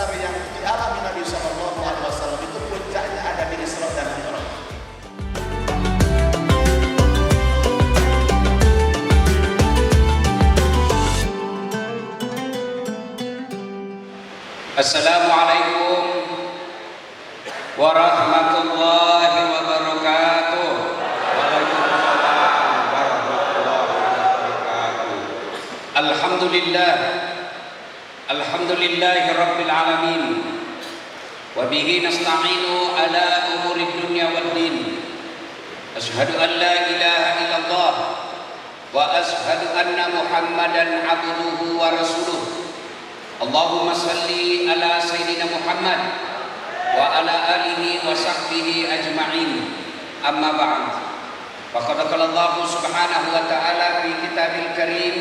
Tapi yang dialami Nabi Sallallahu Alaihi Wasallam itu puncaknya ada di Isra dan Mi'raj. Assalamualaikum warahmatullahi wabarakatuh. Waalaikumsalam warahmatullahi wabarakatuh. Alhamdulillah, alhamdulillahi rabbil alamin. Wa bihi nasta'inu ala umuri dunya wad din. Asyhadu an la ilaha illallah wa asyhadu anna Muhammadan abduhu wa rasuluh. Allahumma salli ala Sayyidina Muhammad wa ala alihi wa sahbihi ajma'in. Amma ba'd. Faqad qala Allah subhanahu wa ta'ala fi kitabil karim.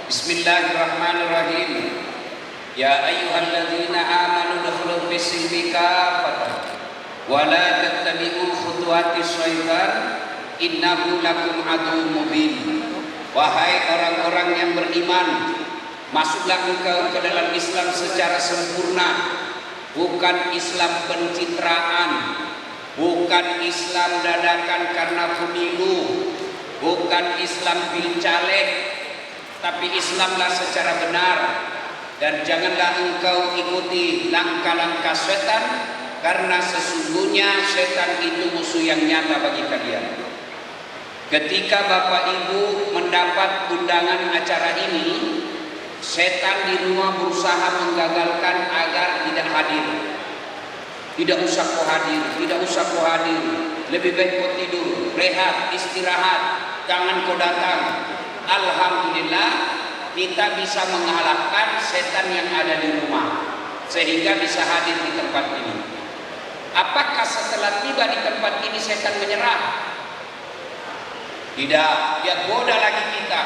Bismillahirrahmanirrahim. Ya ayyuhalladzina amanu dukhulu fis-silmi kaffatan wa la tattabi'u khutuwatis syaitan innahu lakum aduwwun mubin. Wahai orang-orang yang beriman, masuklah engkau ke dalam Islam secara sempurna, bukan Islam pencitraan, bukan Islam dadakan karena pemilu, bukan Islam pilcaleg, tapi Islamlah secara benar. Dan janganlah engkau ikuti langkah-langkah setan, karena sesungguhnya setan itu musuh yang nyata bagi kalian. Ketika Bapak Ibu mendapat undangan acara ini, setan di rumah berusaha menggagalkan agar tidak hadir. Tidak usah kau hadir, tidak usah kau hadir. Lebih baik kau tidur, rehat, istirahat, jangan kau datang. Alhamdulillah, kita bisa mengalahkan setan yang ada di rumah, sehingga bisa hadir di tempat ini. Apakah setelah tiba di tempat ini setan menyerah? Tidak, dia goda lagi kita.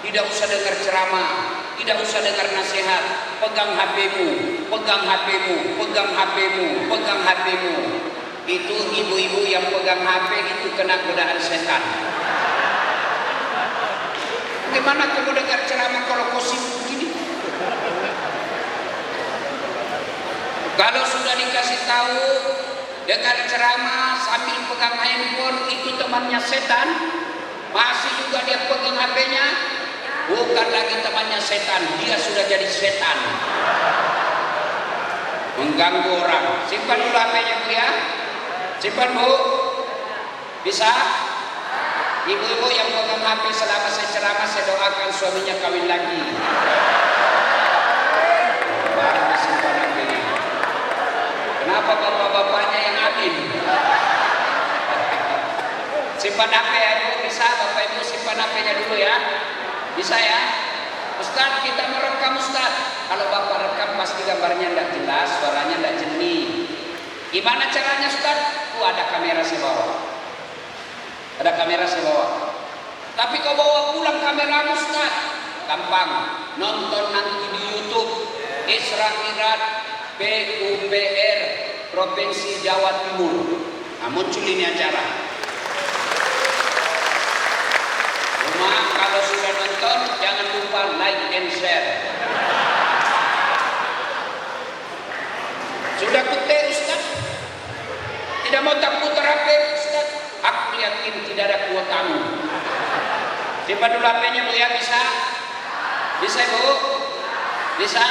Tidak usah dengar ceramah, tidak usah dengar nasihat. Pegang HP-mu, pegang HP-mu, pegang HP-mu, pegang HP-mu. Itu ibu-ibu yang pegang HP itu kena godaan setan. Bagaimana kamu dengar ceramah kalau kau sibuk begini? Kalau sudah dikasih tahu dengar ceramah sambil pegang handphone itu temannya setan, masih juga dia pegang HP-nya, bukan lagi temannya setan, dia sudah jadi setan. Mengganggu orang. Simpan dulu HP-nya Bu ya. Simpan Bu. Bisa? Ibu-ibu yang pegang HP selama saya ceramah, saya doakan suaminya kawin lagi. Baru disimpan HP-nya. Kenapa bapak-bapaknya yang amin? Simpan HP ya Ibu, bisa Bapak Ibu simpan HP-nya dulu ya. Bisa ya? Ustaz, kita merekam Ustaz. Kalau Bapak rekam pasti gambarnya tidak jelas, suaranya tidak jernih. Gimana caranya Ustaz? Ada kamera saya bawa. Ada kamera saya bawa. Tapi kau bawa pulang kamera Ustaz? Gampang. Nonton nanti di YouTube Isra Mi'raj PUPR Provinsi Jawa Timur. Nah, muncul ini acara. Kalau sudah nonton, jangan lupa like and share. Sudah putar Ustaz? Tidak mau tak putar HP Ustaz? Aku yakin tidak ada kuotamu. Simpan dulu HP-nya Bu ya, bisa? Bisa Bu? Bisa?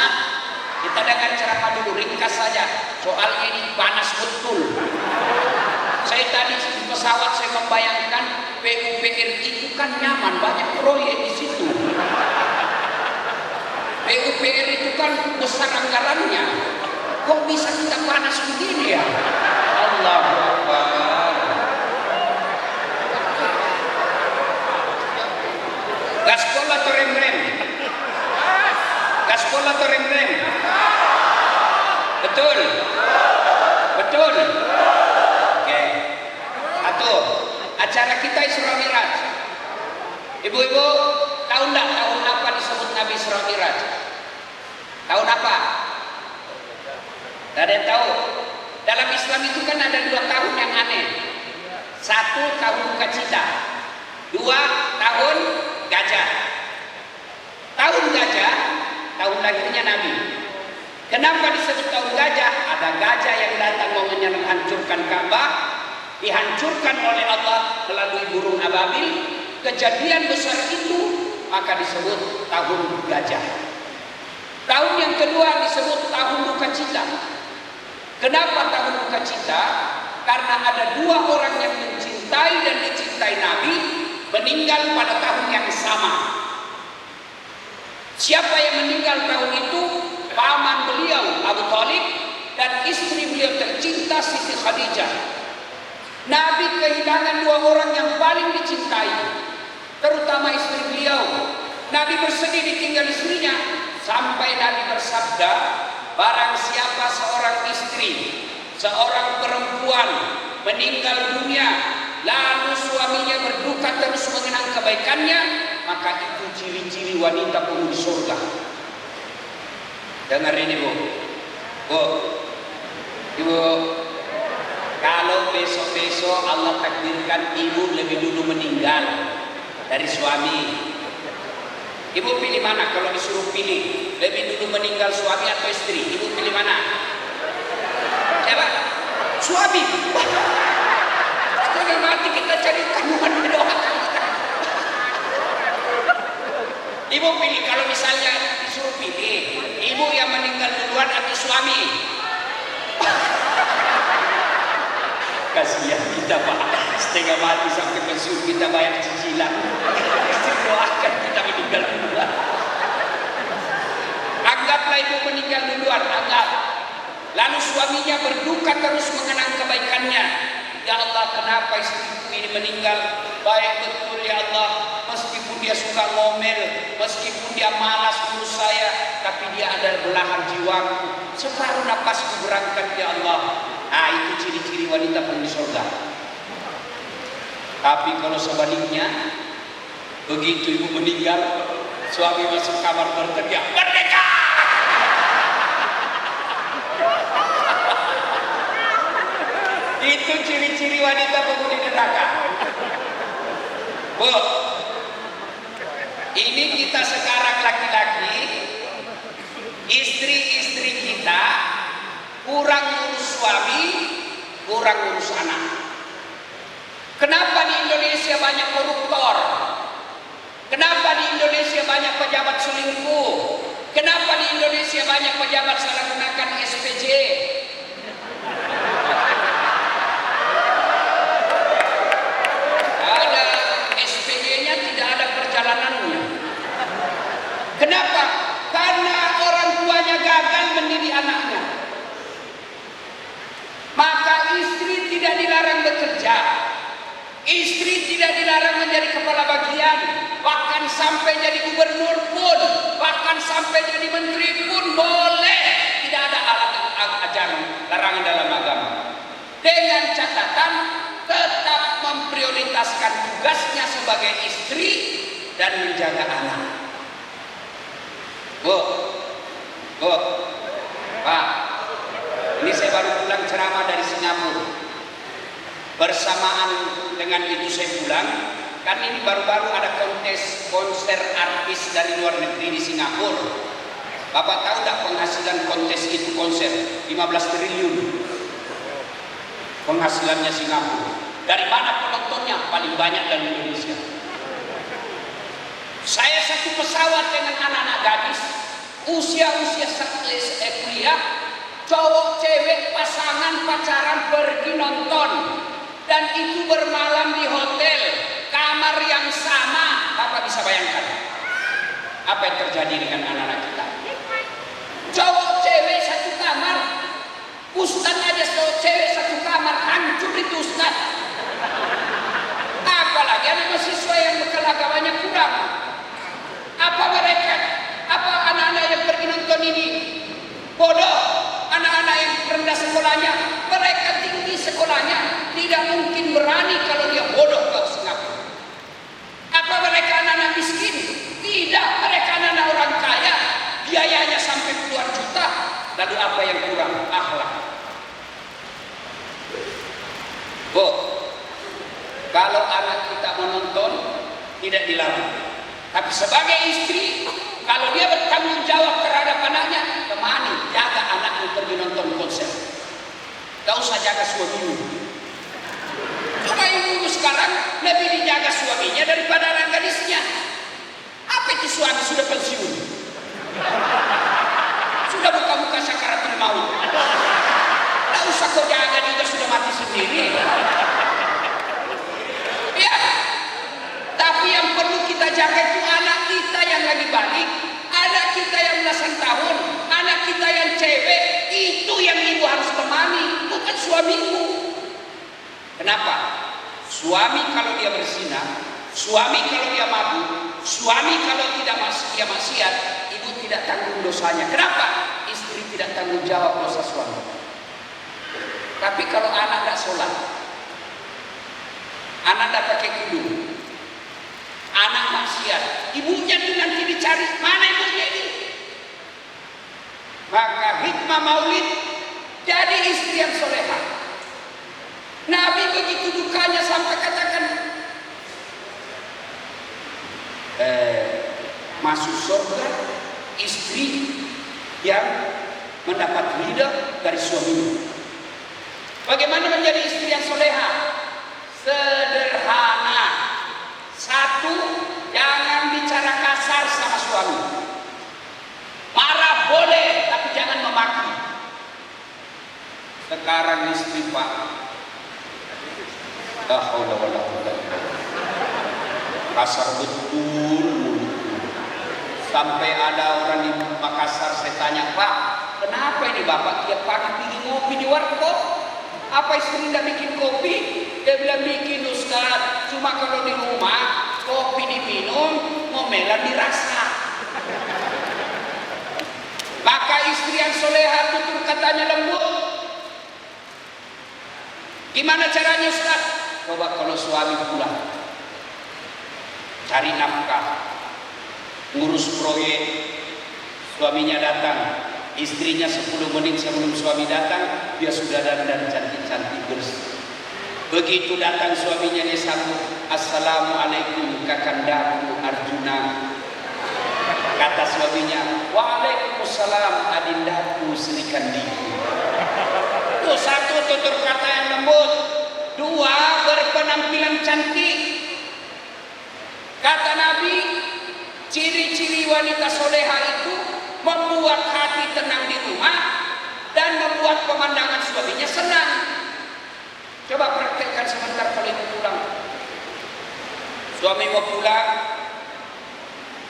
Kita dengar ceramah dulu, ringkas saja. Soalnya ini panas betul. Saya tadi di pesawat saya membayangkan PUPR itu kan nyaman, banyak proyek di situ. PUPR itu kan besar anggarannya. Kok bisa kita panas begini ya? Allahu Akbar. Gaspol atau rem-rem? Gaspol atau rem-rem? Betul? Betul? Oke. Atuh, acara kita Isra Mi'raj. Ibu-ibu, tahu enggak tahun apa disebut Nabi Isra Mi'raj? Tahun apa? Tidak ada yang tahu. Dalam Islam itu kan ada 2 tahun yang aneh. 1 tahun Kacita, 2 tahun Gajah. Tahun Gajah, tahun lahirnya Nabi. Kenapa disebut tahun gajah? Ada gajah yang datang mau menyerang hancurkan Ka'bah, dihancurkan oleh Allah melalui burung ababil. Kejadian besar itu maka disebut tahun gajah. Tahun yang kedua disebut tahun duka cita. Kenapa tahun duka cita? Karena ada dua orang yang mencintai dan dicintai Nabi meninggal pada tahun yang sama. Siapa yang meninggal tahun itu? Paman beliau Abu Thalib dan istri beliau tercinta Siti Khadijah. Nabi kehilangan dua orang yang paling dicintai, terutama istri beliau. Nabi bersedih ditinggal istrinya, sampai Nabi bersabda, barang siapa seorang istri, seorang perempuan meninggal dunia, lalu suaminya berduka terus mengenang kebaikannya, maka itu ciri-ciri wanita penghuni surga. Dengar ini Bu, Ibu, kalau besok-besok Allah takdirkan ibu lebih dulu meninggal dari suami, ibu pilih mana? Kalau disuruh pilih, lebih dulu meninggal suami atau istri, ibu pilih mana? Siapa? Suami. Setengah mati kita cari tamuan mendoakan. Ibu pilih, kalau misalnya disuruh pilih, ibu yang meninggal duluan atau suami? Kasihan kita Pak, setengah mati sampai pensiun kita bayar cicilan. Doakan kita meninggal duluan. Anggaplah ibu meninggal duluan, anggap. Lalu suaminya berduka terus mengenang kebaikannya. Ya Allah, kenapa istriku ini meninggal? Baik betul ya Allah, meskipun dia suka ngomel, meskipun dia malas urus saya, tapi dia ada belahan jiwaku. Separuh napasku berangkat ya Allah. Nah, itu ciri-ciri wanita penghuni surga. Tapi kalau sebaliknya, begitu ibu meninggal, suami masuk kamar berteriak, "Merdeka!" Itu ciri-ciri wanita penghuni neraka. Bu, ini kita sekarang laki-laki, istri-istri kita kurang ngurus suami, kurang ngurus anak. Kenapa di Indonesia banyak koruptor? Kenapa di Indonesia banyak pejabat selingkuh? Kenapa di Indonesia banyak pejabat salah gunakan SPJ? Ada SPJ-nya, tidak ada perjalanannya. Kenapa? Karena orang tuanya gagal mendidik anaknya. Maka istri tidak dilarang bekerja, istri tidak dilarang menjadi kepala bagian, bahkan sampai jadi gubernur pun, bahkan sampai jadi menteri pun boleh. Tidak ada ajaran larangan dalam agama. Dengan catatan tetap memprioritaskan tugasnya sebagai istri dan menjaga anak. Bu, Pak, ini saya baru pulang ceramah dari Singapura. Bersamaan dengan itu saya pulang, kan ini baru-baru ada konser artis dari luar negeri di Singapura. Bapak tahu tak penghasilan kontes itu konser? 15 triliun. Penghasilannya Singapura. Dari mana penontonnya? Paling banyak dari Indonesia. Saya satu pesawat dengan anak-anak gadis, usia-usia kuliah, cowok cewek pasangan pacaran pergi nonton, dan itu bermalam di hotel, kamar yang sama. Bapak bisa bayangkan apa yang terjadi dengan anak-anak kita? Cowok cewek satu kamar, ustaz aja cowok cewek satu kamar, hancur itu ustaz. Apalagi anak mahasiswa yang bekal agamanya kurang. Apa mereka? Apa anak-anak yang pergi nonton ini bodoh? Anak-anak yang rendah sekolahnya, mereka tinggi sekolahnya, tidak mungkin berani kalau dia bodoh ke Singapura. Apa mereka anak-anak miskin? Tidak, mereka anak-anak orang kaya, biayanya sampai puluhan juta. Lalu apa yang kurang? Akhlak. Bu, kalau anak kita menonton tidak dilarang, tapi sebagai istri Kalau dia bertanggung jawab terhadap anaknya, temani, jaga anakmu pergi nonton konser. Gak usah jaga suamimu. Cuma ibu sekarang lebih dijaga suaminya daripada anak gadisnya. Apa itu suami sudah pensiun? Sudah buka-buka sakaratul maut. Gak usah kau jaga, dia sudah mati sendiri. Ya, tapi yang perlu kita jaga itu anak kita yang lagi balik, anak kita yang belasan tahun, anak kita yang cewek. Itu yang ibu harus temani, bukan suamimu. Kenapa? Suami kalau dia berzina, suami kalau dia mabuk, suami kalau tidak dia maksiat, ibu tidak tanggung dosanya. Kenapa? Istri tidak tanggung jawab dosa suami. Tapi kalau anak tidak sholat, anak tidak pakai kudung, anak maksiat, ibunya itu nanti dicari mana ibunya ini. Maka hikmah maulid, jadi istri yang soleha. Nabi begitu dukanya sampai katakan masuk surga istri yang mendapat ridha dari suaminya. Bagaimana menjadi istri yang soleha? Sederhana. Satu, jangan bicara kasar sama suami. Marah boleh, tapi jangan memaki. Sekarang istri Pak, la haula wala quwwata illa billah. Kasar betul mulutnya. Sampai ada orang di Makassar, saya tanya, Pak, kenapa ini Bapak tiap pagi pergi ngopi di warkop? Apa istri tidak bikin kopi? Dia bilang bikin Ustaz, cuma kalau di rumah kopi diminum, ngomelan dirasa. Maka istri yang soleha tutur katanya lembut. Gimana caranya Ustaz? Coba kalau suami pulang, cari nafkah, ngurus proyek, suaminya datang, istrinya 10 menit sebelum suami datang, dia sudah dandan cantik-cantik bersih. Begitu datang suaminya dia sambut, Assalamualaikum kakandaku Arjuna. Kata suaminya, Waalaikumsalam adindaku Srikandi. Itu satu tutur kata yang lembut. Dua, berpenampilan cantik. Kata Nabi, ciri-ciri wanita soleha itu membuat hati tenang di rumah dan membuat pemandangan suaminya senang. Coba praktekkan sebentar kalau ibu pulang. Suami mau pulang,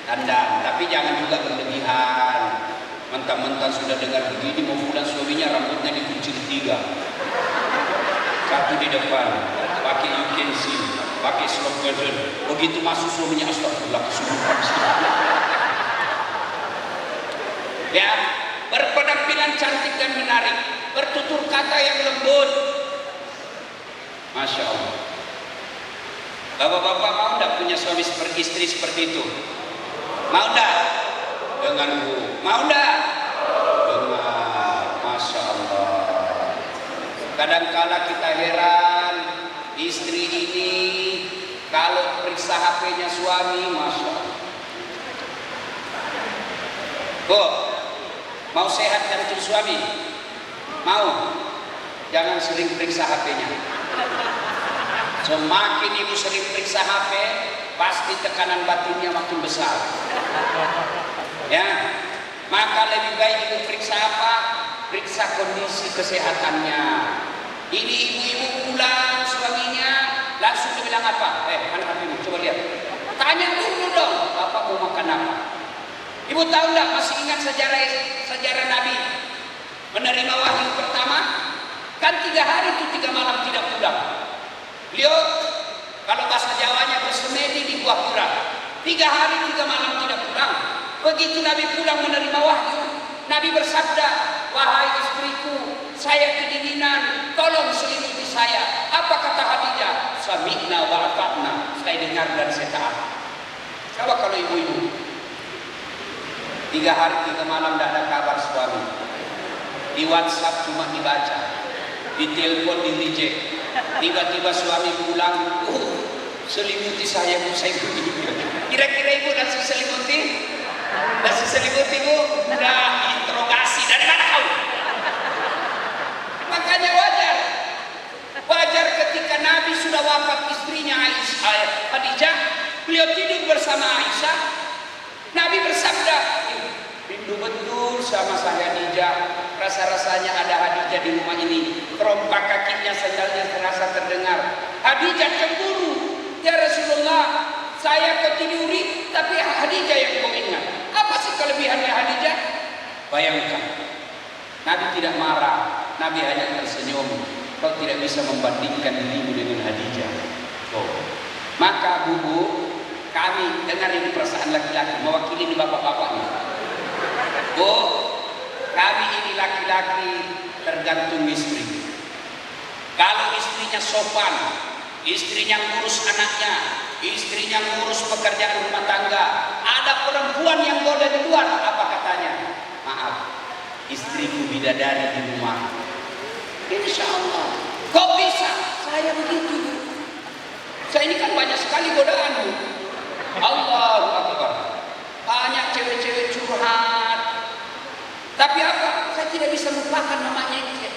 dandan, tapi jangan juga berlebihan. Mentang-mentang sudah dengar begini mau pulang suaminya rambutnya dikuncir 3. Satu di depan, pakai utensil, pakai slow version. Begitu masuk suaminya astagfirullah kesurupan. Ya, berpenampilan cantik dan menarik, bertutur kata yang lembut. Masya Allah. Bapak-bapak mau tidak punya suami seperti istri seperti itu? Mau tidak? Denganku. Mau tidak? Dengar. Masya Allah. Kadangkala kita heran, istri ini kalau periksa HP-nya suami, Masya Allah. Bu, mau sehat jantung suami? Mau? Jangan sering periksa HP-nya. Semakin ibu sering periksa HP, pasti tekanan batinnya makin besar. Ya, maka lebih baik ibu periksa apa? Periksa kondisi kesehatannya. Ini ibu-ibu pulang suaminya langsung bilang apa? Mana HP-mu? Coba lihat. Tanya dulu dong, Bapak mau makan apa? Ibu tahu nggak? Masih ingat sejarah Nabi menerima wahyu pertama? Kan 3 hari itu 3 malam tidak pulang. Beliau kalau bahasa Jawanya bersemedi di buah kurang. 3 hari 3 malam tidak pulang. Begitu Nabi pulang menerima wahyu, Nabi bersabda, wahai istriku, saya kedinginan, tolong selimuti saya. Apa kata Khadijah? Sami'na wa ata'na. Saya dengar dan saya taat. Coba kalau ibu-ibu 3 hari 3 malam tidak ada kabar suami. Di WhatsApp cuma dibaca, di telepon di reject. Tiba-tiba suami pulang, selimuti saya, Bu, saya begini. Kira-kira ibu nasi selimuti? Dan seselimuti bu, udah interogasi dari mana kau? Makanya wajar ketika Nabi sudah wafat istrinya Aisyah, Khadijah, beliau tidur bersama Aisyah. Nabi bersabda, rindu betul sama saya Khadijah. Rasa-rasanya ada Khadijah di rumah ini. Terompak kakinya, sandalnya terasa terdengar. Khadijah cemburu. Ya Rasulullah, saya ketiduri, tapi Khadijah yang kau ingat. Apa sih kelebihannya Khadijah? Bayangkan, Nabi tidak marah, Nabi hanya tersenyum. Kau tidak bisa membandingkan dirimu dengan Khadijah. Oh. Maka bubu, kami dengar ini perasaan laki-laki, mewakili ini bapak-bapak ini. Oh, kami ini laki-laki tergantung istri. Kalau istrinya sopan, istrinya ngurus anaknya, istrinya ngurus pekerjaan rumah tangga, ada perempuan yang goda di luar, apa katanya? Maaf, istriku bidadari di rumah. Insya Allah, kok bisa? Saya begitu. Saya ini kan banyak sekali godaan. Allahu Akbar. Banyak cewek-cewek curhat. Tapi apa? Saya tidak bisa lupakan namanya itu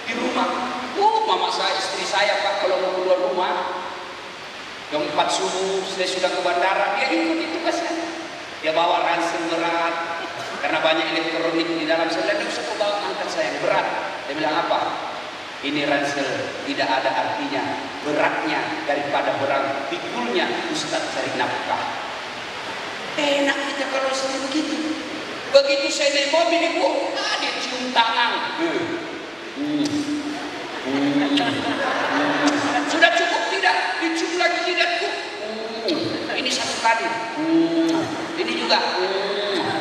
di rumah. Mama saya, istri saya Pak, kalau mau keluar rumah jam 4 subuh, saya sudah ke bandara, dia ikut itu kasihan. Dia bawa ransel berat, karena banyak elektronik di dalam. Saya bilang, usah kau bawa, angkat saya berat. Dia bilang apa? Ini ransel tidak ada artinya, beratnya daripada berang pikulnya Ustaz cari nafkah. Enak kita kalau istri begitu. Begitu saya naik mobil ibu, dia cium tangan. Sudah cukup tidak? Dicium lagi jidatku. Ini satu kali. Ini juga.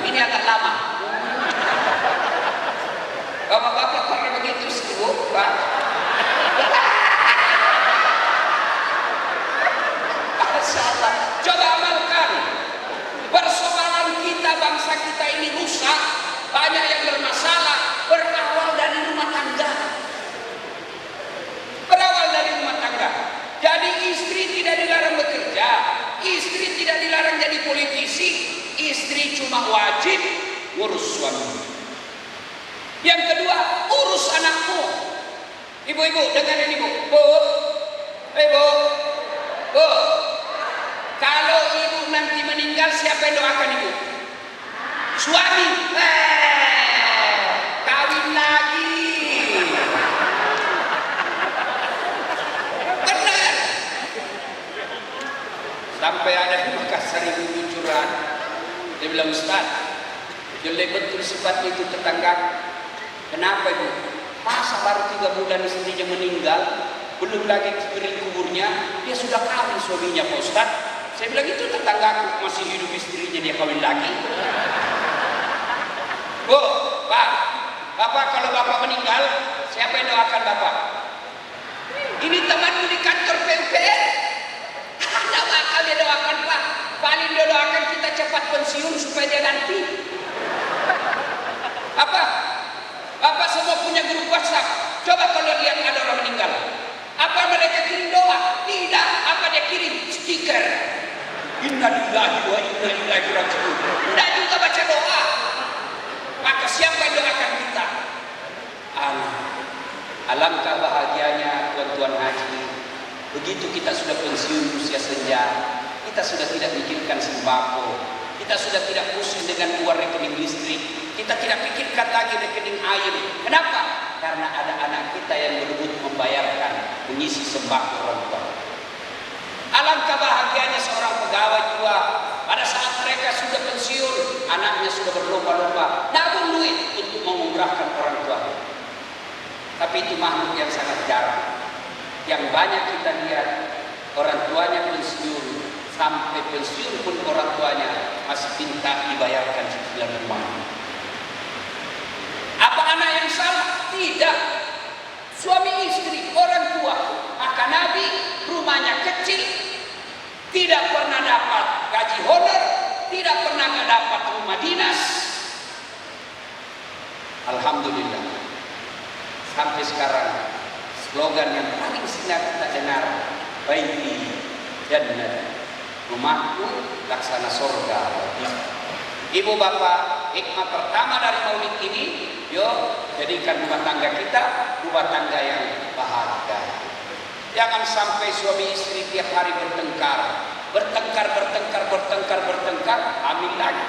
Ini agak lama. Bapak-bapak pernah begitu ibu, Pak? Masyaallah. Coba amalkan. Persoalan kita, bangsa kita ini rusak, banyak yang bermasalah, berawal dari rumah tangga. Berawal dari rumah tangga. Jadi istri tidak dilarang bekerja, istri tidak dilarang jadi politisi, istri cuma wajib ngurus suami. Yang kedua, urus anakmu. Ibu-ibu, dengar ini bu. Ibu. Kalau ibu nanti meninggal, siapa yang doakan ibu? Suami. Kawin lagi. Benar. Sampai ada di Makassar ibu curhat. Dia bilang, Ustaz, jelek betul sifat itu tetangga. Kenapa ibu? Masa baru 3 bulan istrinya meninggal, belum lagi kering kuburnya, dia sudah kawin suaminya Pak Ustaz. Saya bilang, itu tetanggaku masih hidup istrinya, dia kawin lagi. Bu, Pak, Bapak kalau Bapak meninggal, siapa yang doakan Bapak? Ini temanmu di kantor PUPR. Tidak bakal dia doakan Pak. Paling dia doakan kita cepat pensiun supaya dia ganti. Apa? Bapak semua punya grup WhatsApp. Coba kalau lihat ada orang meninggal, apa mereka kirim doa? Tidak. Apa dia kirim? Stiker. Innalillahi wa inna ilaihi raji'un. Tidak juga baca doa. Maka siapa yang doakan kita? Allah. Alangkah bahagianya tuan-tuan haji. Begitu kita sudah pensiun usia senja, kita sudah tidak mikirkan sembako, kita sudah tidak pusing dengan uang rekening listrik, kita tidak pikirkan lagi rekening air. Kenapa? Karena ada anak kita yang berebut membayarkan, mengisi sembako orang tua. Alangkah bahagianya seorang pegawai tua pada saat mereka sudah pensiun, anaknya sudah berlomba-lomba nabung duit untuk mengumrahkan orang tua. Tapi itu makhluk yang sangat jarang. Yang banyak kita lihat orang tuanya pensiun, sampai pensiun pun orang tuanya masih minta dibayarkan cicilan rumah. Apa anak yang salah? Tidak. Suami istri, orang tua. Maka Nabi rumahnya kecil, tidak pernah dapat gaji honor, tidak pernah dapat rumah dinas. Alhamdulillah. Sampai sekarang slogan yang paling sering kita dengar, baiti jannah, rumahku laksana surga. Ibu bapak, hikmah pertama dari maulid ini, yuk jadikan rumah tangga kita rumah tangga yang bahagia. Jangan sampai suami istri tiap hari bertengkar, hamil lagi.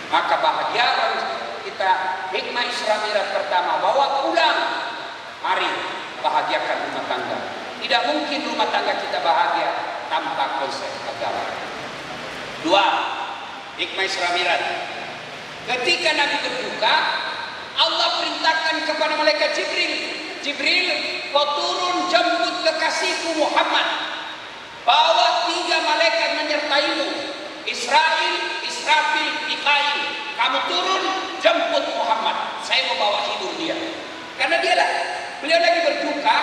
Maka bahagia kita, hikmah Isra Mi'raj pertama, bawa pulang. Mari bahagiakan rumah tangga. Tidak mungkin rumah tangga kita bahagia tanpa konsep agama. Dua, hikmah Isra Mi'raj. Ketika Nabi berduka, Allah perintahkan kepada malaikat Jibril, Jibril, kau turun jemput kekasihku Muhammad. Bawa 3 malaikat menyertaimu, Israil, Israfil, Mikail. Kamu turun jemput Muhammad. Saya mau bawa hidup dia. Karena beliau lagi berduka,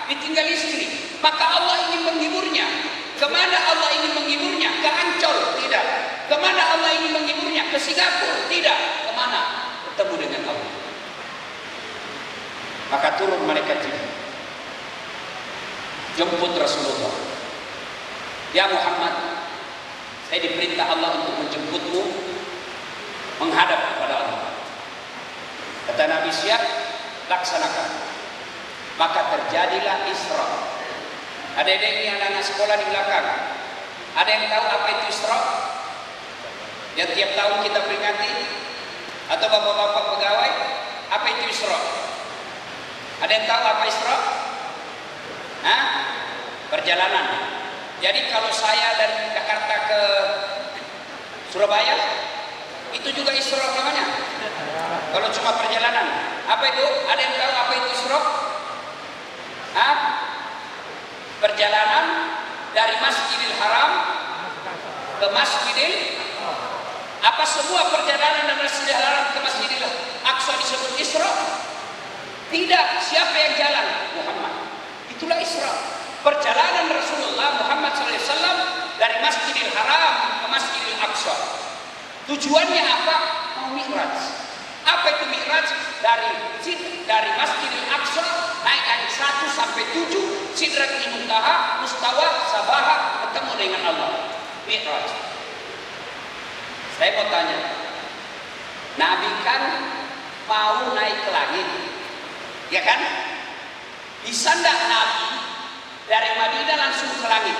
ditinggal istri. Maka Allah ingin menghiburnya. Kemana Allah ingin menghiburnya? Ke Ancol? Tidak. Kemana Allah ingin menghiburnya? Ke Singapura? Tidak. Kemana? Bertemu dengan Allah. Maka turun malaikat Jibril, jemput Rasulullah. Ya Muhammad, saya diperintah Allah untuk menjemputmu menghadap kepada Allah. Kata Nabi, siap, laksanakan. Maka terjadilah Isra. Adik-adik ini anak-anak sekolah di belakang, ada yang tahu apa itu Isra? Yang tiap tahun kita peringati? Atau bapak-bapak pegawai, apa itu Isra? Ada yang tahu apa Isra? Hah? Perjalanan. Jadi kalau saya dari Jakarta ke Surabaya, itu juga Isra namanya. Kalau cuma perjalanan, apa itu? Ada yang tahu apa itu Isra? Hah? Perjalanan dari Masjidil Haram ke Masjidil, apa semua perjalanan dari Masjidil Haram ke Masjidil Aqsa disebut Isra? Tidak. Siapa yang jalan? Muhammad. Itulah Isra. Perjalanan Rasulullah Muhammad SAW dari Masjidil Haram ke Masjidil Aqsa. Tujuannya apa? Mau Mi'raj. Apa itu Mi'raj? Dari Masjidil Aqsa naik dari 1 sampai 7, Sidratul Muntaha, Mustawa, Sabaha, ketemu dengan Allah. Mi'raj. Saya mau tanya, Nabi kan mau naik ke langit, ya kan? Bisa enggak Nabi dari Madinah langsung ke langit?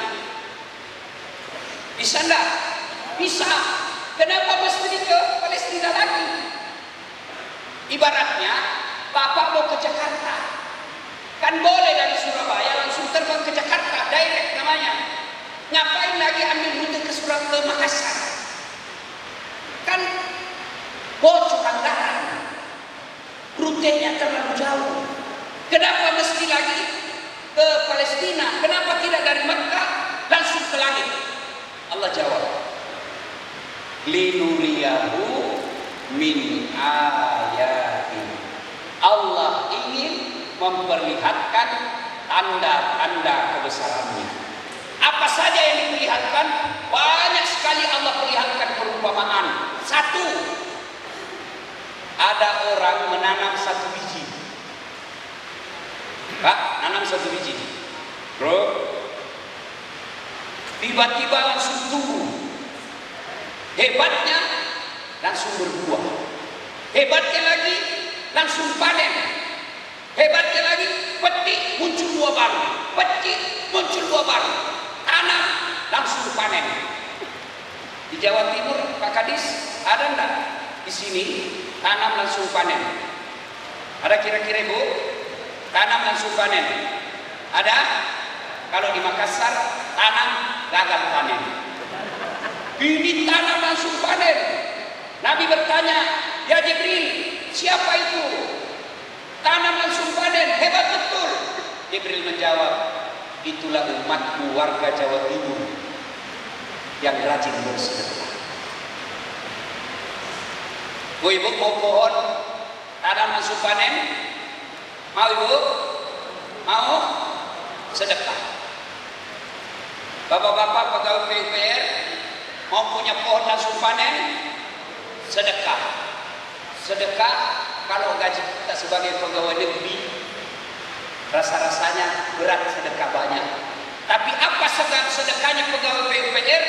Bisa enggak? Bisa. Kenapa mesti ke Palestina lagi? Ibaratnya Bapak mau ke Jakarta, kan boleh dari Surabaya langsung terbang ke Jakarta, direct namanya. Ngapain lagi ambil rute ke Makassar? Kan bocor anggaran, rutenya terlalu jauh. Kenapa mesti lagi ke Palestina? Kenapa tidak dari Mekah langsung ke langit? Allah jawab, linuriyahu min ayatin. Allah ingin memperlihatkan tanda-tanda kebesarannya. Apa saja yang diperlihatkan? Banyak sekali Allah perlihatkan perumpamaan. 1, ada orang menanam 1 biji. Pak, nanam 1 biji, bro, tiba-tiba langsung tumbuh. Hebatnya langsung berbuah. Hebatnya lagi langsung panen. Hebatnya lagi petik muncul buah baru. Petik muncul buah baru. Tanam langsung panen. Di Jawa Timur, Pak Kadis, ada enggak di sini tanam langsung panen? Ada kira-kira Bu? Tanam langsung panen. Ada? Kalau di Makassar tanam gagal panen. Ini tanam langsung panen. Nabi bertanya, ya Jibril, siapa itu? Tanam langsung panen, hebat betul. Jibril menjawab, itulah umatku warga Jawa Timur yang rajin bersedekah. Bu Ibu mau pohon tanam langsung panen? Mau Ibu? Mau? Sedekah. Bapak-bapak pegawai PUPR mau punya pohon langsung panen? Sedekah. Sedekah. Kalau gaji kita sebagai pegawai negeri, rasa-rasanya berat sedekah banyak. Tapi apa sedekahnya pegawai PUPR?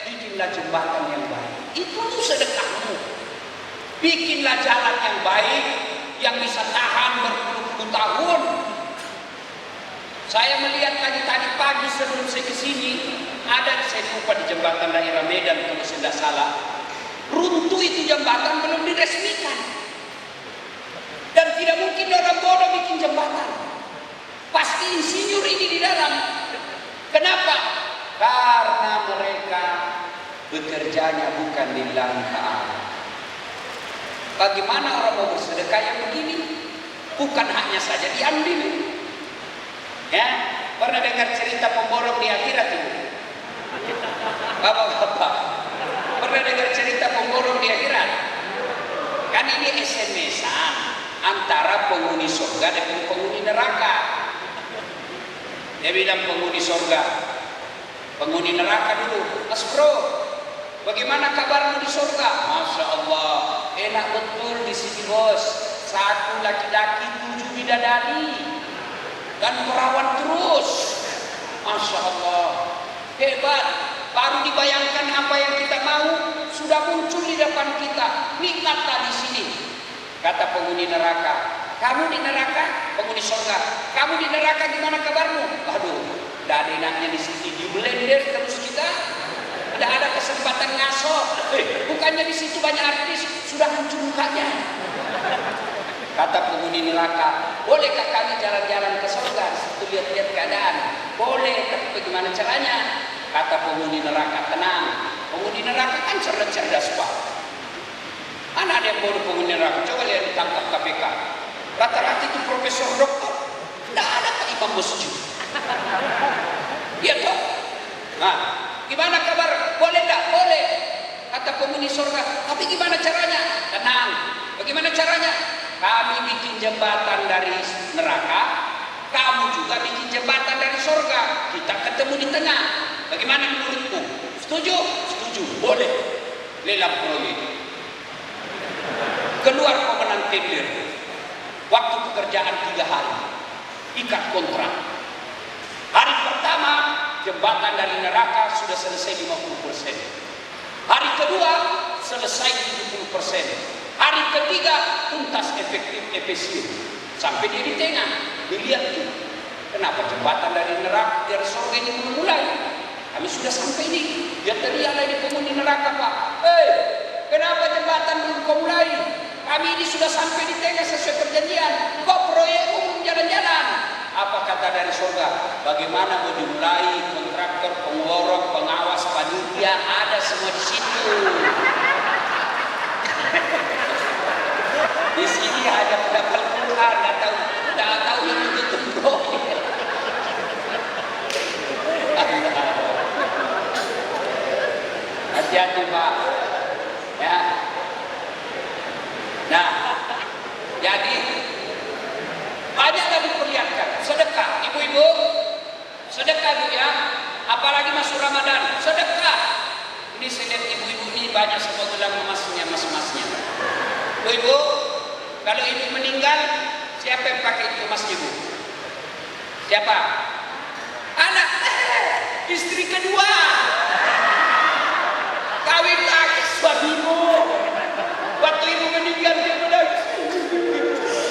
Bikin bikinlah jembatan yang baik. Itu sedekahmu. Bikinlah jalan yang baik yang bisa tahan berpuluh-puluh tahun. Saya melihat tadi pagi sebelum saya kesini, ada saya lupa di jembatan daerah Medan kalau saya tidak salah. Runtuh itu jembatan belum diresmikan. Dan tidak mungkin orang bodoh bikin jembatan. Pasti insinyur ini di dalam. Kenapa? Karena mereka bekerjanya bukan lillahi ta'ala. Bagaimana orang mau bersedekah yang begini? Bukan hanya saja diambil. Ya, pernah dengar cerita pemborong di akhirat itu? Bapak-bapak, pernah dengar cerita pemborong di akhirat? Kan ini SMS-an antara penghuni surga dan penghuni neraka. Dia bilang penghuni surga, penghuni neraka dulu, Mas Bro, bagaimana kabarmu di surga? Masya Allah, enak betul di sini bos. 1 laki-laki 7 bidadari. Dan perawan terus, Masya Allah, hebat. Baru dibayangkan apa yang kita mau sudah muncul di depan kita. Nikmatlah di sini. Kata penghuni neraka, kamu di neraka, penghuni surga, kamu di neraka gimana kabarmu? Aduh, tidak ada enaknya di sini, di blender terus kita. Tidak ada kesempatan ngaso. Bukannya di situ banyak artis, sudah muncul mukanya. Kata penghuni neraka, bolehkah kami jalan-jalan ke surga, situ lihat-lihat keadaan? Boleh, tapi bagaimana caranya? Kata penghuni neraka, tenang. Penghuni neraka kan cerdas Pak. Mana ada yang bodoh penghuni neraka? Coba lihat ditangkap KPK. Rata-rata itu profesor doktor. Tidak ada Pak imam masjid. Iya toh? Nah, gimana kabar? Boleh tidak? Boleh. Kata penghuni surga, tapi gimana caranya? Tenang. Bagaimana caranya? Kami bikin jembatan dari neraka, kamu juga bikin jembatan dari surga. Kita ketemu di tengah. Bagaimana menurutmu? Setuju? Setuju. Boleh. Lelang proyek. Keluar pemenang tender. Waktu pekerjaan 3 hari. Ikat kontrak. Hari pertama, jembatan dari neraka sudah selesai 50%. Hari kedua, selesai 70%. Hari ketiga, tuntas efektif efisien. Sampai dia di tengah. Dilihat tuh. Kenapa jembatan dari neraka, dari surga ini belum mulai? Kami sudah sampai ini. Lihat tadi yang lain penghuni neraka Pak. Kenapa jembatan belum kau mulai? Kami ini sudah sampai di tengah sesuai perjanjian. Kok proyekmu belum jalan-jalan? Apa kata dari surga? Bagaimana mau dimulai? Kontraktor, pengorok, pengawas, panitia ada semua di situ. Di sini hanya pendapat Quran, tidak tahu itu betul. Hati-hati Pak. Ya. Nah, jadi banyaklah diperlihatkan sedekah, ibu-ibu, sedekah Bu ya. Apalagi masuk Ramadan, sedekah. Ini saya lihat ibu-ibu ini banyak semua gelang emasnya, mas-masnya. Ibu, kalau ibu meninggal, siapa yang pakai itu emas ibu? Siapa? Anak, istri kedua. Kawin lagi suamimu. Waktu ibu meninggal dia menangis.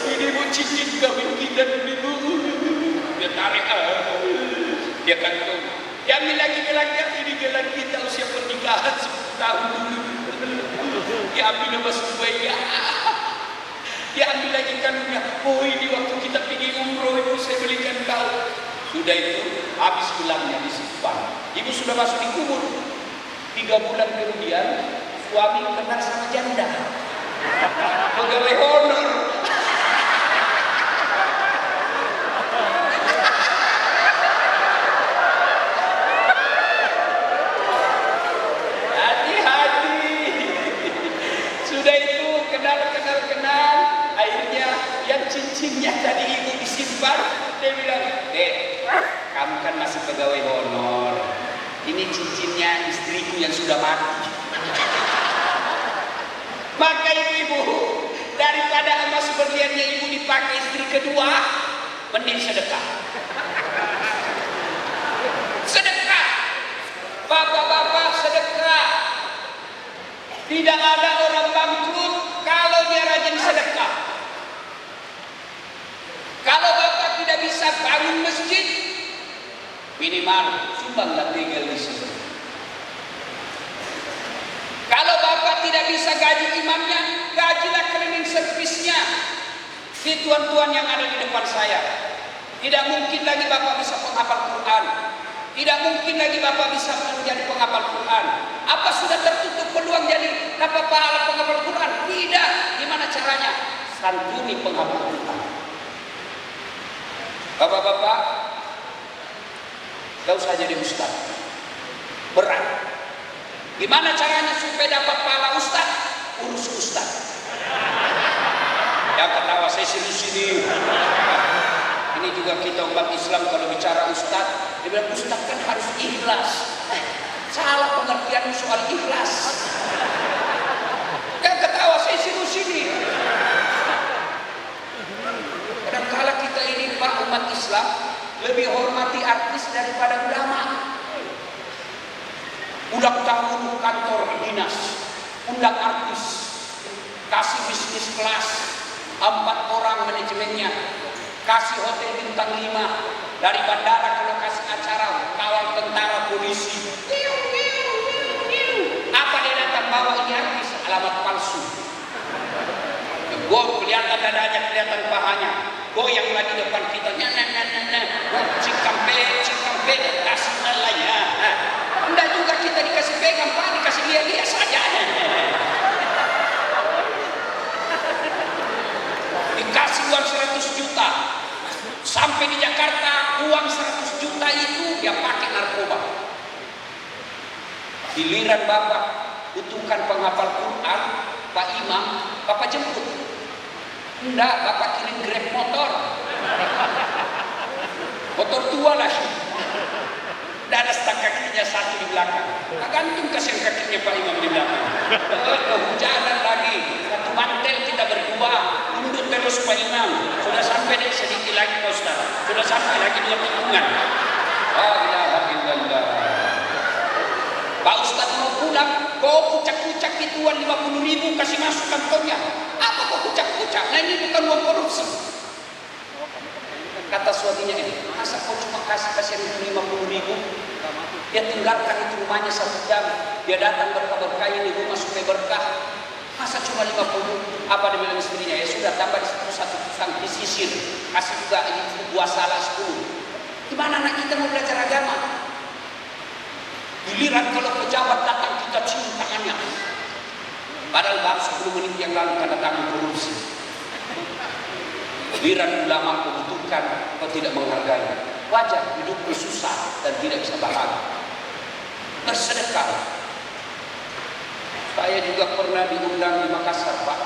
Ini ibu cincin kawin kita dulu. Dia tarik, dia gantung. Dia ambil lagi gelangnya, ini gelang kita usia pernikahan 10 tahun dulu. Dia ambil emas Dubai. Dia ambil lagi kalungnya. Oh ini waktu kita pergi umroh itu saya belikan kau. Sudah itu habis gelangnya disimpan. Ibu sudah masuk di kubur. 3 bulan kemudian suami kenal sama janda. Pegawai honor. Hati-hati. Sudah itu kenal. Akhirnya yang cincinnya tadi ibu disimpan. Dia bilang, Dek, kamu kan masih pegawai honor. Ini cincinnya istriku yang sudah mati. Maka ibu, daripada emas berliannya ibu dipakai istri kedua, mending sedekah. Sedekah. Bapak-bapak sedekah. Tidak ada orang bangkrut kalau dia rajin sedekah. Kalau bapak tidak bisa bangun masjid, minimal sumbanglah tinggal di situ. Kalau bapak tidak bisa gaji imamnya, gajilah cleaning servisnya di tuan-tuan yang ada di depan saya. Tidak mungkin lagi bapak bisa penghafal Quran. Tidak mungkin lagi bapak bisa menjadi penghafal Quran. Apa sudah tertutup peluang jadi dapat pahala penghafal Quran? Tidak. Gimana caranya? Santuni penghafal Quran. Bapak-bapak, gak usah jadi ustaz. Berat. Gimana caranya supaya dapat pahala ustaz? Urus ustaz. Ya ketawa saya sini-sini. Ini juga kita umat Islam kalau bicara ustaz, dia bilang ustaz kan harus ikhlas. Salah pengertian soal ikhlas. Ya ketawa saya sini-sini. Kadang-kala kita ini Pak umat Islam lebih hormati artis daripada ulama. Ulang tahun kantor dinas, undang artis, kasih bisnis kelas, 4 orang manajemennya, kasih hotel bintang 5, dari bandara kalau kasih acara, kawal tentara polisi. Apa dia datang bawa ini artis? Alamat palsu. Gue kelihatan dadanya, kelihatan pahanya. Goyang lagi depan kita, cikampe, kasih alaya. Enggak juga kita dikasih pegang, Pak, dikasih dia saja. Dikasih uang 100 juta. Sampai di Jakarta, uang 100 juta itu dia pakai narkoba. Giliran Bapak butuhkan penghafal Quran, Pak Imam, Bapak jemput. Enggak, Bapak kirim Grab motor. Motor tua lagi. Tidak ada stang kakinya satu di belakang. Gantung kasihan kakinya Pak Imam di belakang. Kehujanan lagi. Satu mantel kita berdua. Undut terus Pak Imam. Sudah sampai deh sedikit lagi Pak Ustaz. Sudah sampai lagi 2 tikungan. La ilaha illallah. Pak Ustaz mau pulang, kau kucak-kucak itu uang 50.000 kasih masuk kantornya. Apa kau kucak-kucak? Nah ini bukan uang korupsi. Kata suaminya ini, masa kau cuma kasih itu 50.000? Dia tinggalkan itu rumahnya 1 jam. Dia datang berkah-berkah ini rumah supaya berkah. Masa cuma 50? Apa dia bilang istrinya? Ya sudah tambah di situ 1 pisang disisir. Kasih juga ini buah salah 10. Gimana anak kita mau belajar agama? Giliran kalau pejabat datang kita cium tangannya. Padahal baru 10 menit yang lalu tanda tangan korupsi. Giliran ulama kebutuhkan atau tidak menghargai. Wajar hidupnya susah dan tidak bisa bahagia. Bersedekah. Saya juga pernah diundang di Makassar, Pak.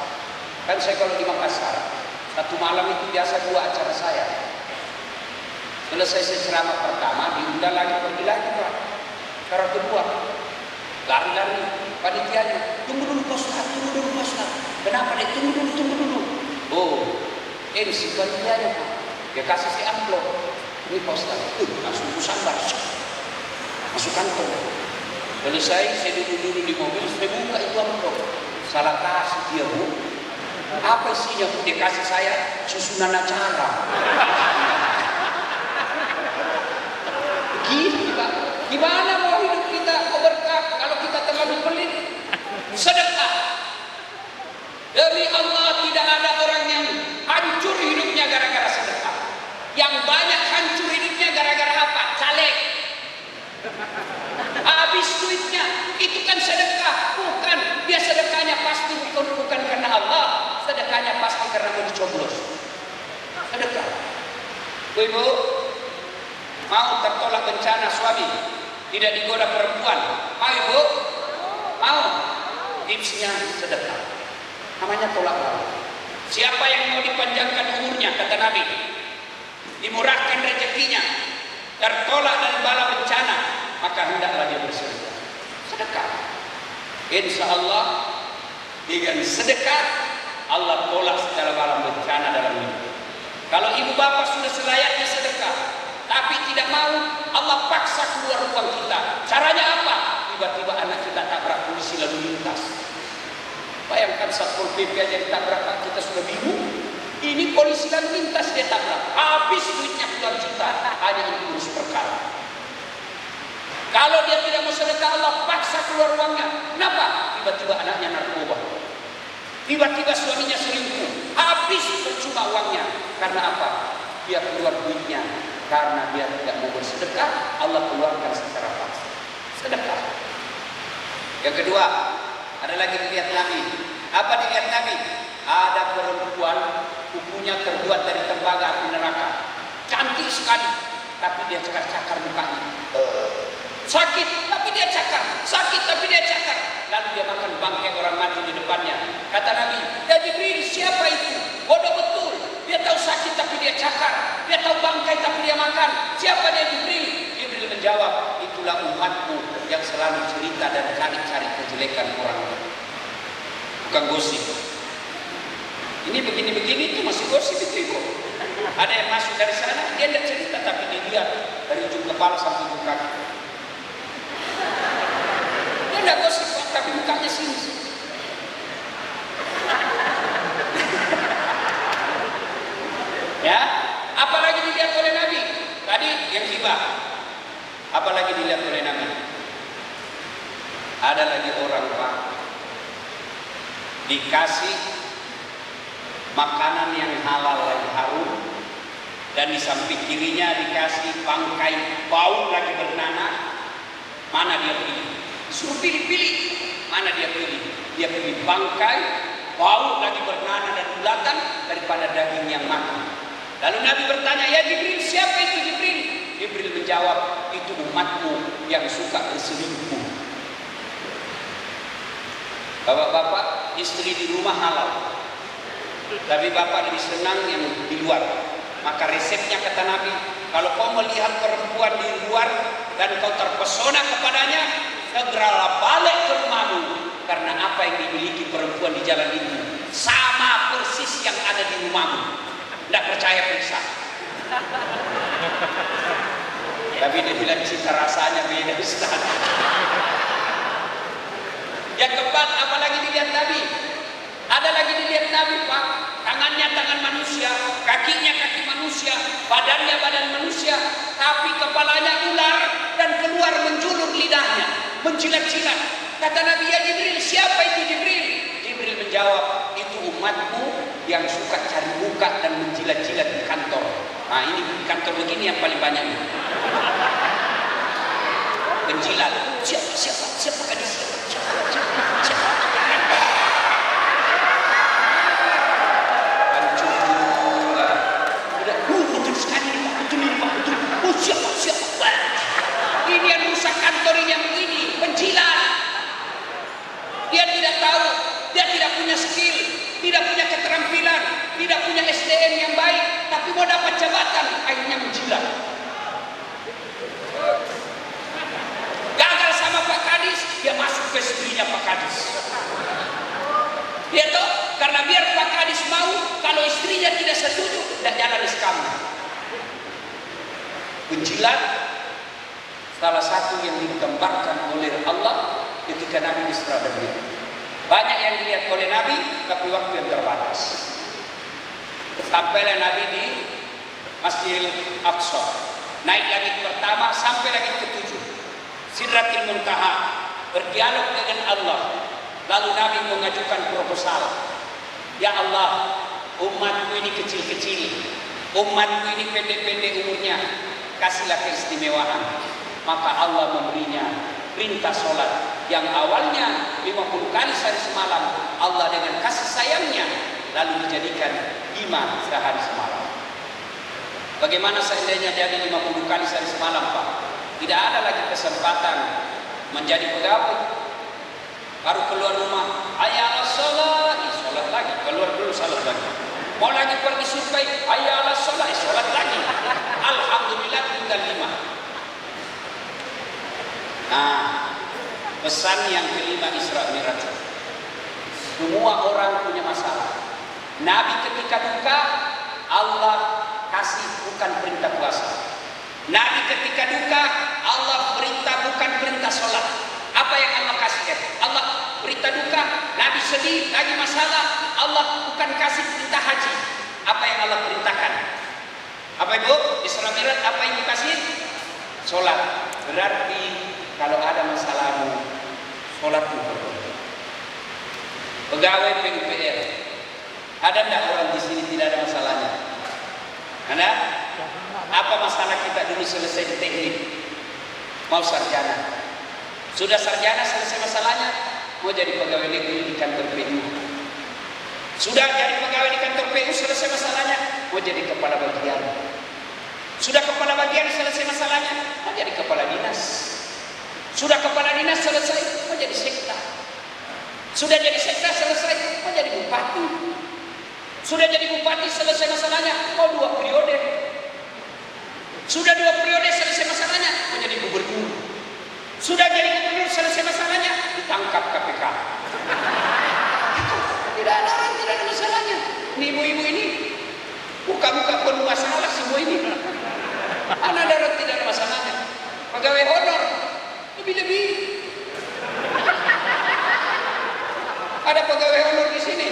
Kan saya kalau di Makassar, satu malam itu biasa 2 acara saya. Selesai saya ceramah pertama, diundang lagi, pergi lagi, Pak. Cara kedua, lari-lari, panitianya, tunggu dulu Pak Ustaz, tunggu dulu Pak Ustaz. Kenapa deh? Tunggu dulu. Oh, si panitianya Pak, dia kasih si amplop. Ini Pak Ustaz, langsung kusambar, masuk kantor. Selesai, saya duduk di mobil, saya buka itu amplop. Salah kasih dia, Bu. Apa isinya? Dia kasih saya susunan acara. Begini Pak, gimana mau hidup kita berkah kalau kita terlalu pelit? Sedekah. Demi Allah tidak ada orang yang hancur hidupnya gara-gara sedekah. Yang banyak hancur hidupnya gara-gara apa? Caleg. Habis duitnya, itu kan sedekah. Bukan, dia sedekahnya pasti bukan karena Allah. Sedekahnya pasti karena mau dicoblos. Sedekah. Ibu, mau tertolak bencana suami, tidak digoda perempuan. Mau Ibu? Mau? Tipsnya sedekah. Namanya tolak bala. Siapa yang mau dipanjangkan umurnya, kata Nabi, dimurahkan rezekinya, tertolak dari bala bencana, maka hendaklah dia bersedekah. Sedekah. Insya Allah dengan sedekah Allah tolak segala bala bencana dalam hidup. Kalau ibu bapak sudah selayaknya sedekah, tapi tidak mau, Allah paksa keluar uang kita. Caranya apa? Tiba-tiba anak kita tabrak polisi lalu lintas. Bayangkan Satpol PP aja ditabrak, Pak, kita sudah bingung. Ini polisi lalu lintas dia tabrak, habis duitnya puluhan juta hanya untuk urus perkara. Kalau dia tidak mau sedekah, Allah paksa keluar uangnya. Kenapa? Tiba-tiba anaknya narkoba, tiba-tiba suaminya selingkuh, habis percuma uangnya. Karena apa? Dia keluar duitnya karena dia tidak mau bersedekah, Allah keluarkan secara paksa. Sedekah. Yang kedua, ada lagi dilihat Nabi. Apa dilihat Nabi? Ada perempuan kukunya terbuat dari tembaga api neraka, cantik sekali, tapi dia cakar-cakar mukanya. Sakit, tapi dia cakar. Sakit, tapi dia cakar. Lalu dia makan bangkai orang mati di depannya. Kata Nabi, ya Jibril, siapa itu? Bodoh betul. Dia tahu sakit, tapi dia cakar. Dia tahu bangkai, tapi dia makan. Siapa dia Jibril? Jibril menjawab, itulah umatmu yang selalu cerita dan cari-cari kejelekan orang. Bukan gosip. Ini begini-begini itu masih gosip itu. Ada yang masuk dari sana, dia tidak cerita, tapi dilihat dari ujung kepala sampai ujung kaki. Dia tidak gosip, tapi mukanya sini. Ya, apalagi dilihat oleh Nabi. Tadi yang ghibah. Apalagi dilihat oleh Nabi. Ada lagi orang, Pak, dikasih makanan yang halal yang harum, dan di samping kirinya dikasih bangkai bau lagi bernanah. Mana dia pilih? Suruh pilih-pilih. Mana dia pilih? Dia pilih bangkai bau lagi bernanah dan bulatan daripada daging yang matang. Lalu Nabi bertanya, ya Jibril, siapa itu Jibril? Jibril menjawab, itu umatmu yang suka berselingkuh. Bapak-bapak, istri di rumah halal, tapi bapak lebih senang yang di luar. Maka resepnya kata Nabi, kalau kau melihat perempuan di luar dan kau terpesona kepadanya, segeralah balik ke rumahmu. Karena apa yang dimiliki perempuan di jalan itu sama persis yang ada di rumahmu. Tidak percaya periksa. Tapi dia bilang cita rasanya beda, Ustaz. Yang keempat, apalagi dilihat Nabi? Ada lagi dilihat Nabi, Pak. Tangannya tangan manusia, kakinya kaki manusia, badannya badan manusia, tapi kepalanya ular dan keluar menjulur lidahnya, menjilat-jilat. Kata Nabi, ya Jibril, siapa itu Jibril? Jibril menjawab, itu umatmu yang suka cari muka dan menjilat-jilat di kantor. Nah, ini kantor begini yang paling banyak. Menjilat. Siapa gadis? Siapa? Siapa? Ini yang rusak kantor ini, yang ini penjilat. Dia tidak tahu, dia tidak punya skill, tidak punya keterampilan, tidak punya SDM yang baik, tapi mau dapat jabatan, akhirnya menjilat. Gagal sama Pak Kadis, dia masuk ke istrinya Pak Kadis. Dia tahu, karena biar Pak Kadis mau, kalau istrinya tidak setuju, tidak jalan istiqamah. Penjilat salah satu yang digambarkan oleh Allah ketika Nabi Isra dan Mi'raj. Banyak yang dilihat oleh Nabi, tapi waktu yang terbatas. Sampailah Nabi di Masjidil Aqsa, naik lagi ke pertama, sampai lagi ke 7, Sidratil Muntaha, berdialog dengan Allah. Lalu Nabi mengajukan proposal, ya Allah, umatku ini kecil-kecil, umatku ini pendek-pendek umurnya, kasihlah keistimewaan. Maka Allah memberinya perintah sholat yang awalnya 50 kali sehari semalam. Allah dengan kasih sayangnya lalu dijadikan 5 sehari semalam. Bagaimana seandainya jadi 50 kali sehari semalam, Pak? Tidak ada lagi kesempatan menjadi pegawai. Baru keluar rumah, hayya 'alas shalah, sholat lagi, keluar dulu salat lagi. Mau lagi pergi survei, hayya 'alas shalah, sholat lagi. Alhamdulillah tinggal 5. Nah, pesan yang kelima Isra Mi'raj. Semua orang punya masalah. Nabi ketika duka, Allah kasih bukan perintah puasa. Nabi ketika duka, Allah perintah bukan perintah sholat. Apa yang Allah kasih? Allah berita duka, Nabi sedih, lagi masalah, Allah bukan kasih perintah haji. Apa yang Allah perintahkan? Apa Ibu? Isra Mi'raj apa yang dikasih? Sholat. Berarti kalau ada masalahmu, sholat itu. Pegawai PUPR, ada enggak orang di sini tidak ada masalahnya? Ada? Apa masalah kita dulu selesai di teknik? Mau sarjana. Sudah sarjana selesai masalahnya, mau jadi pegawai negeri di kantor PU. Sudah jadi pegawai di kantor PU selesai masalahnya, mau jadi kepala bagian. Sudah kepala bagian selesai masalahnya, mau jadi kepala dinas. Sudah kepala dinas selesai, mau jadi sekda. Sudah jadi sekda selesai, mau jadi bupati. Sudah jadi bupati selesai masalahnya, mau 2 periode. Sudah 2 periode selesai masalahnya, mau jadi gubernur. Sudah jadi gubernur selesai masalahnya, ditangkap KPK. Tidak ada orang, tidak ada masalahnya. Ini ibu-ibu ini muka-muka penuh masalah semua ini. Anak darat tidak ada masalahnya. Pegawai honor lebih-lebih. Ada pegawai honor di sini.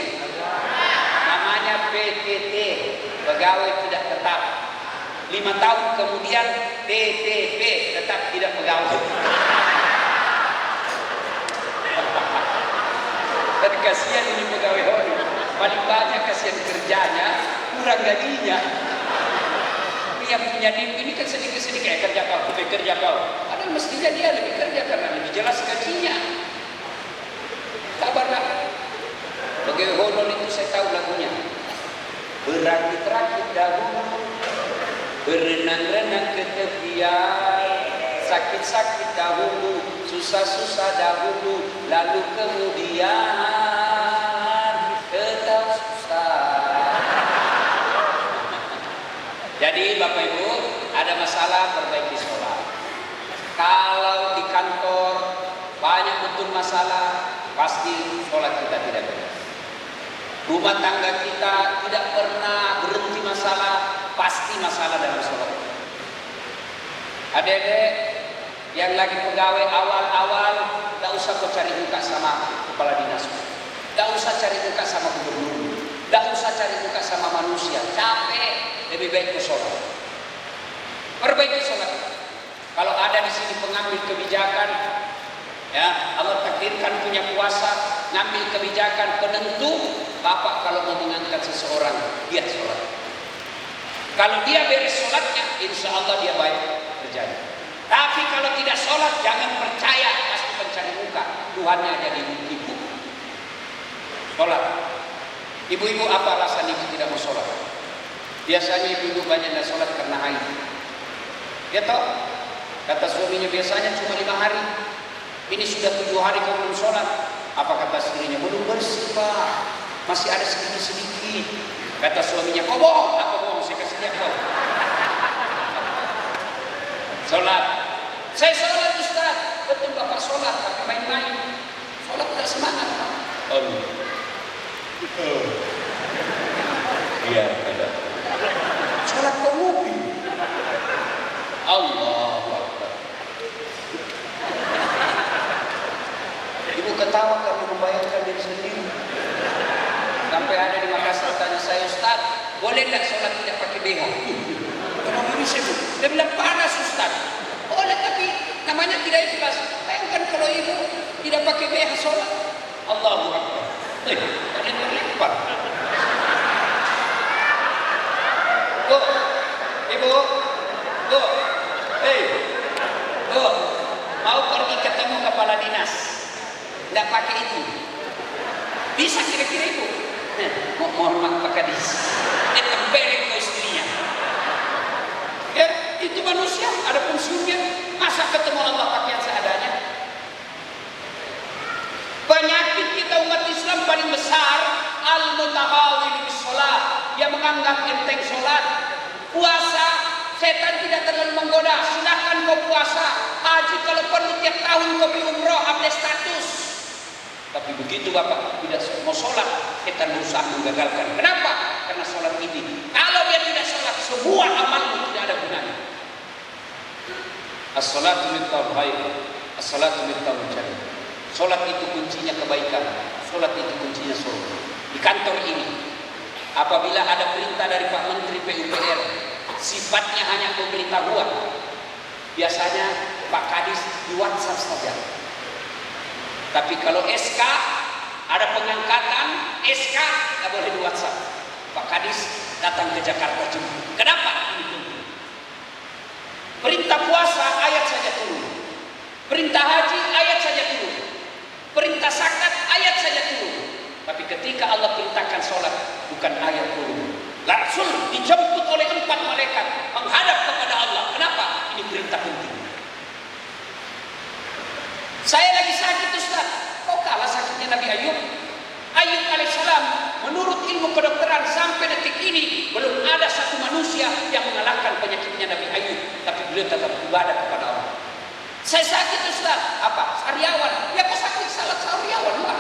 Namanya PTT, pegawai tidak tetap. 5 tahun kemudian PTP, tetap tidak pegawai. Dan kasihan ini pegawai honor. Paling banyak kasihan kerjanya, kurang gajinya. Yang punya ini kan sedikit-sedikit kerja kau, kerja kau. Padahal mestinya dia lebih kerja karena lebih jelas gajinya. Sabarlah. Pegawai honor itu saya tahu lagunya. Berakit-rakit dahulu, berenang-renang ke tepian, sakit-sakit dahulu, susah-susah dahulu, lalu kemudian tetap susah. Jadi Bapak Ibu, ada masalah, perbaiki sholat. Kalau di kantor banyak betul masalah, pasti sholat kita tidak beres. Rumah tangga kita tidak pernah berhenti masalah, pasti masalah dalam sholat. Adik-adik yang lagi pegawai awal-awal, tidak usah kau cari muka sama kepala dinas, tidak usah cari muka sama gubernur, tidak usah cari muka sama manusia, capek. Lebih baik ke sholat. Perbaiki sholat. Kalau ada di sini pengambil kebijakan, ya Allah takdirkan punya kuasa, ngambil kebijakan penentu, Bapak kalau mau mengangkat seseorang, dia sholat. Kalau dia beres sholatnya, insya Allah dia baik kerjanya. Tapi kalau tidak sholat, jangan percaya, pasti pencari muka. Tuhannya jadi ibu. Sholat. Ibu-ibu apa alasan ibu tidak mau sholat? Biasanya ibu-ibu banyak tidak sholat karena haid. Ya toh, kata suaminya biasanya cuma 5 hari. Ini sudah 7 hari kau belum sholat. Apa kata istrinya? Belum bersih Pak, masih ada sedikit-sedikit. Kata suaminya, kau bohong. Apa bohong? Saya kasih lihat kau. Sholat. Saya sholat Ustaz. Betul Bapak sholat, tapi main-main. Sholat tidak semangat. Oh. Iya, ada. Sholat kau ngopi. Allahu Akbar. Ibu ketawa karena membayangkan diri sendiri. Sampai ada di Makassar tanya saya, Ustaz, boleh tidak sholat tidak pakai BH? Kenapa bisa Bu? Dia bilang panas Ustaz. Boleh tapi namanya tidak ikhlas. Bayangkan kalau ibu tidak pakai BH sholat. Allahu Akbar. Kalian terlipat. Bu, ibu, bu, bu, mau pergi ketemu kepala dinas, tidak pakai itu, bisa kira-kira ibu? Mohon maaf Pak Kadis, tempelin ke istrinya. Ya, itu manusia, ada pensiunnya, masa ketemu Allah pakaian seadanya? Penyakit kita umat Islam paling besar, al-mutahawil bis sholat, yang menganggap enteng sholat. Puasa, setan tidak terlalu menggoda, silakan kau puasa. Haji kalau perlu tiap tahun kau pergi umroh, update status. Tapi begitu Bapak tidak mau sholat, setan berusaha menggagalkan. Kenapa? Karena sholat ini, kalau dia tidak sholat, semua amalmu tidak ada gunanya. As-salatu min tawbaih, as-salatu min tawbaih. Sholat itu kuncinya kebaikan, sholat itu kuncinya surga. Di kantor ini, apabila ada perintah dari Pak Menteri PUPR, sifatnya hanya pemberitahuan. Biasanya Pak Kadis di WhatsApp saja. Tapi kalau SK, ada pengangkatan, SK tidak boleh di WhatsApp. Pak Kadis datang ke Jakarta jemput. Kenapa? Perintah puasa ayat saja turun. Perintah haji ayat saja turun. Perintah zakat ayat saja turun. Tapi ketika Allah perintahkan sholat, bukan ayat turun. Langsung dijemput oleh 4 malaikat menghadap kepada Allah. Kenapa? Ini perintah penting. Saya lagi sakit Ustaz. Kok kalah sakitnya Nabi Ayub? Ayub alaihissalam menurut ilmu kedokteran sampai detik ini belum ada satu manusia yang mengalahkan penyakitnya Nabi Ayub. Tapi beliau tetap ibadah kepada Allah. Saya sakit Ustaz. Apa? Sariawan. Ya kok sakit salat sariawan Pak?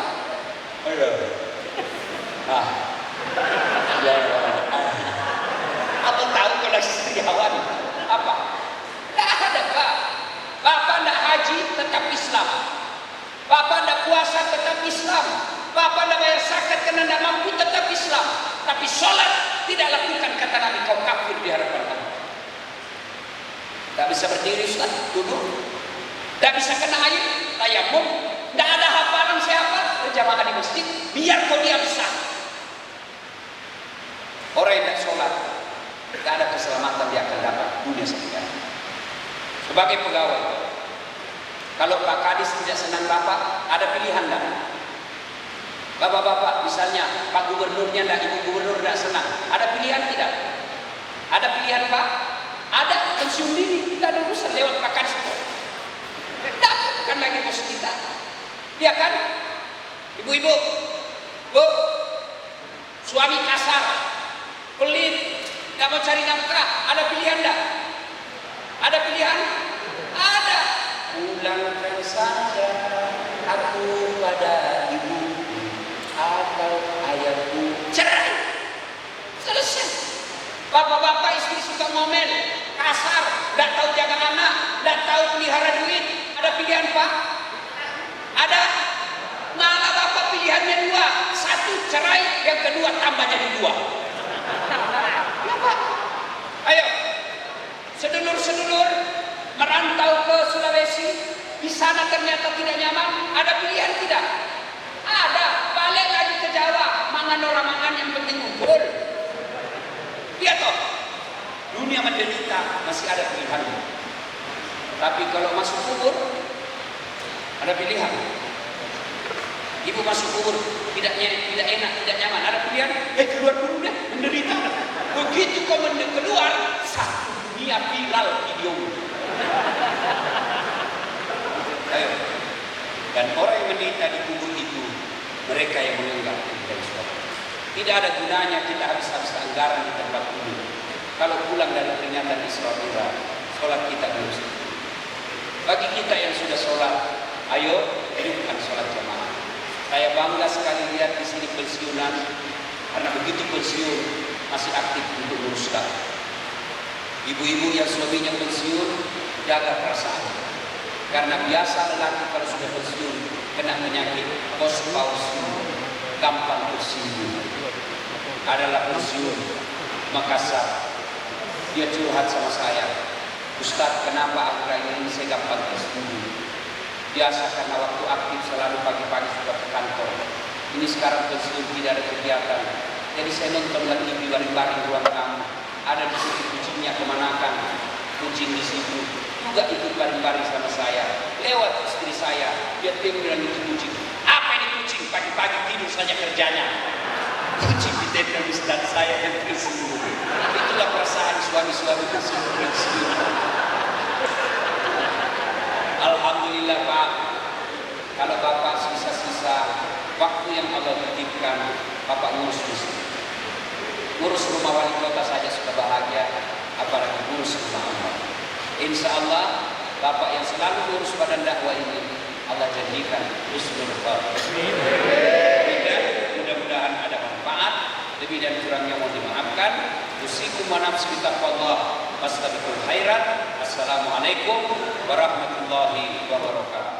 Ayo. Ya. Apa tahu kalau sariawan? Apa? Tidak ada Pak. Bapak tidak haji tetap Islam. Bapak tidak puasa tetap Islam. Bapak tidak bayar zakat karena tidak mampu tetap Islam. Tapi sholat tidak lakukan, kata Nabi, kau kafir di hadapan Allah. Tidak bisa berdiri Ustaz, duduk. Tidak bisa kena air, tayamum. Tidak ada hafalan siapa berjamaah di masjid. Biar kau diam sah. Orang yang tidak sholat, tidak ada keselamatan dia akan dapat dunia sekian. Sebagai pegawai, kalau Pak Kadis tidak senang Bapak, ada pilihan tidak? Bapak-bapak, misalnya Pak Gubernurnya tidak, Ibu Gubernur tidak senang, ada pilihan tidak? Ada pilihan Pak? Ada, pensiun dini, tidak ada urusan lewat Pak Kadis. Tidak, bukan lagi bos kita. Iya kan? Ibu-ibu, Bu, suami kasar, pelit, tidak mau cari nafkah, ada pilihan tidak? Ada pilihan? Ada. Pulangkan saja aku pada ibu atau ayahku. Cerai. Selesai. Bapak-bapak istri suka ngomel, kasar, tidak tahu jaga anak, tidak tahu pelihara duit. Ada pilihan Pak? Ada. Malah bapak pilihannya 2. 1 cerai, yang kedua tambah jadi 2. Ya Pak. Ayo. Sedulur-sedulur merantau ke Sulawesi, di sana ternyata tidak nyaman, ada pilihan tidak? Ada, balik lagi ke Jawa, mangan orang mangan yang penting ngumpul. Iya toh, dunia menderita masih ada pilihan. Tapi kalau masuk kubur, ada pilihan. Ibu masuk kubur tidak enak, tidak nyaman, ada pilihan. Keluar dulu deh, menderita. Begitu kau keluar, satu dunia viral video. Ayo. Dan orang yang menderita di kubur itu, mereka yang menganggap dari surga. Tidak ada gunanya kita habis-habis anggaran di tempat kubur. Kalau pulang dari peringatan Isra Mi'raj, sholat kita belum selesai. Bagi kita yang sudah sholat, ayo hidupkan sholat jamaah. Saya bangga sekali lihat di sini pensiunan, karena begitu pensiun masih aktif untuk luruskan. Ibu-ibu yang suaminya pensiun, jaga perasaan. Karena biasa lelaki kalau sudah pensiun kena penyakit postpausi, gampang tersinggung. Adalah pensiun Makassar. Dia curhat sama saya, Ustaz, kenapa akhir-akhir ini saya gampang tersinggung? Biasa karena waktu aktif selalu pagi-pagi sudah ke kantor. Ini sekarang pensiun tidak ada kegiatan. Jadi saya nonton lagi di baring-baring ruang tamu. Ada di situ kucingnya kemanakan, kucing di situ juga ikut baring-baring sama saya. Lewat istri saya, dia bilang itu kucing. Apa ini kucing? Pagi-pagi tidur saja kerjanya. Kucing ditendang Ustaz saya yang tersinggung. Itulah perasaan suami-suami tersinggung. Alhamdulillah Pak, kalau Bapak sisa-sisa waktu yang Allah titipkan, Bapak ngurus masjid. Ngurus rumah wali kota saja sudah bahagia, apalagi ngurus rumah Allah. Insya Allah Bapak yang selalu ngurus badan dakwah ini, Allah janjikan husnul khotimah. Mudah-mudahan ada manfaat. Lebih dan kurangnya mohon dimaafkan. Usikum wa nafsi bitaqwallah wastabiqul khairat. Assalamualaikum warahmatullahi wabarakatuh.